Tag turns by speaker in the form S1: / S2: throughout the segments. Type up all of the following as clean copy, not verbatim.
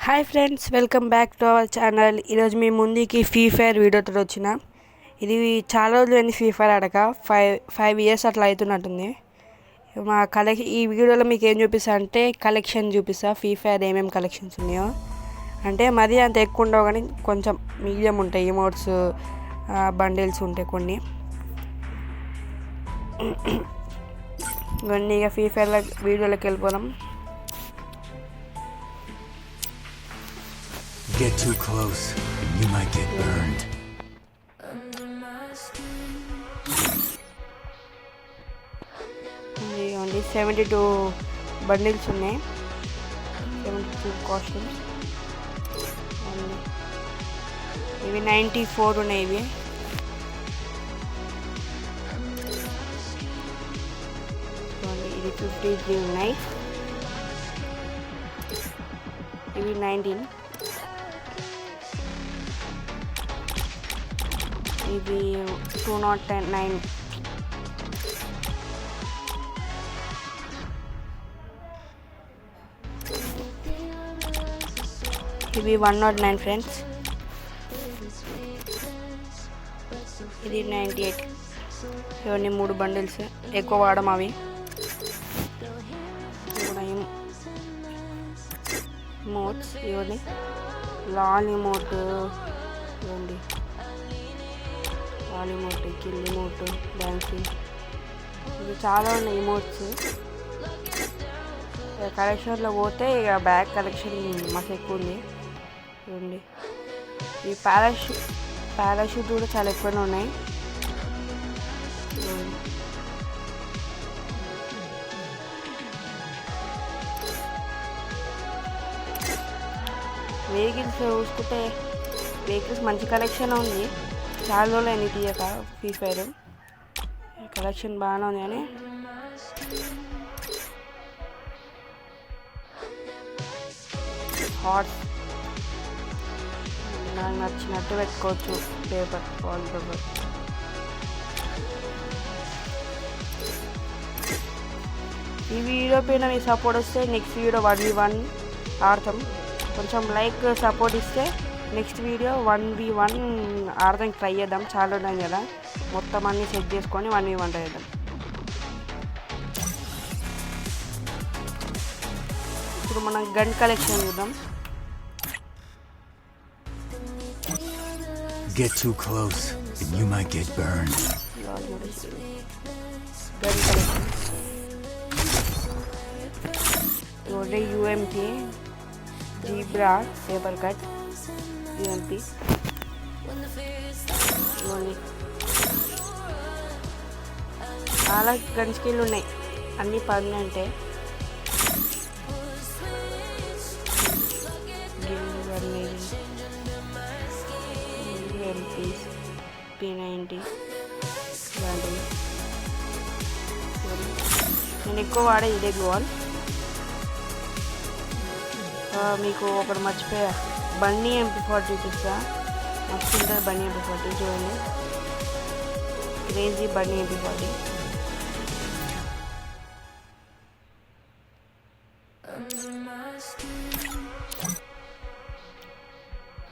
S1: Hi friends, welcome back to our channel. ఈరోజు మీ ముందుకి free fire వీడియోతో వచ్చిన. ఇది చాలా రోజులు అయింది ఫ్రీ ఫైర్ ఆడక. ఫైవ్ ఇయర్స్ అట్లా అవుతున్నట్టుంది. ఈ వీడియోలో మీకు ఏం చూపిస్తా అంటే కలెక్షన్ చూపిస్తా. ఫ్రీ ఫైర్ ఏమేమి కలెక్షన్స్ ఉన్నాయో, అంటే మరీ అంత ఎక్కువ ఉండవు కానీ కొంచెం మీడియం ఉంటాయి. ఎమోట్స్, బండిల్స్ ఉంటాయి కొన్ని. ఇవన్నీ ఇక ఫ్రీ ఫైర్ వీడియోలోకి వెళ్ళిపోదాం.
S2: Get too close and you might get burned.
S1: Only 72 bundles ఉన్నాయి, 72 కాస్ట్యూమ్స్. ఇవి 94 ఉన్నాయి. ఇవి ఇది 53 ఉన్నాయి. ఇవి 19. ఇది 209. ఇవి 109 ఫ్రెండ్స్. ఇది 98. ఇవన్నీ 3 బండిల్స్, ఎక్కువ వాడము అవి. ఇమోట్స్ ఇవన్నీ లాల్ ఇమోట్, ఇవ్వండి Lal emote, kill emote, dancing, ఇది చాలా ఉన్నాయి ఇమోట్స్. కలెక్షన్లో పోతే ఇక బ్యాగ్ కలెక్షన్ మస్తు ఎక్కువ ఉంది. చూడండి, ఈ పారాషూట్ కూడా చాలా ఎక్కువనే ఉన్నాయి. వెహికల్స్ చూసుకుంటే వెహికల్స్ మంచి కలెక్షన్ ఉంది. చాలా రోజులు అయింది తీయక ఫ్రీ ఫైర్. కలెక్షన్ బాగానే ఉంది కానీ హార్స్ నాకు నచ్చినట్టు పెట్టుకోవచ్చు. Paper, wall paper. ఈ వీడియో పైన మీ సపోర్ట్ వస్తే నెక్స్ట్ వీడియో 1v1 ఆడతాం. కొంచెం లైక్ సపోర్ట్ ఇస్తే నెక్స్ట్ వీడియో 1v1 ఆడడానికి ట్రై చేద్దాం. చాలా ఉన్నాయి కదా, మొత్తం అన్నీ సెట్ చేసుకొని 1v1 ట్రై చేద్దాం. ఇప్పుడు మనం గన్ కలెక్షన్ చూద్దాం.
S2: Get too close and you might get burned.
S1: Gun collection చూడండి. UMP, zebra, paper cut, UMP. చాలా గన్ స్కిల్ ఉన్నాయి, అన్నీ పర్మనెంటే. UMP, P90 ఇలాంటివి. నేను ఎక్కువ వాడే ఇదే గోల్. మీకు ఒకటి మర్చిపోయా, బన్నీ MP40 చూపిస్తా. మస్తు ఉంటుంది బన్నీ MP40. చూడండి, క్రేజీ బన్నీ MP40.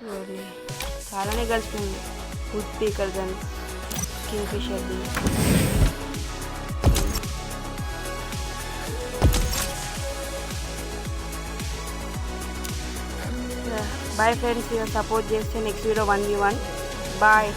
S1: చూడండి, చాలానే కలిసిపోయింది. వుడ్ పీకర్ గన్, కింగ్ ఫిషర్ది. బాయ్ ఫ్రెండ్స్, సపోర్ట్ చేస్తే నెక్స్ట్ వీడియో 1v1. బాయ్.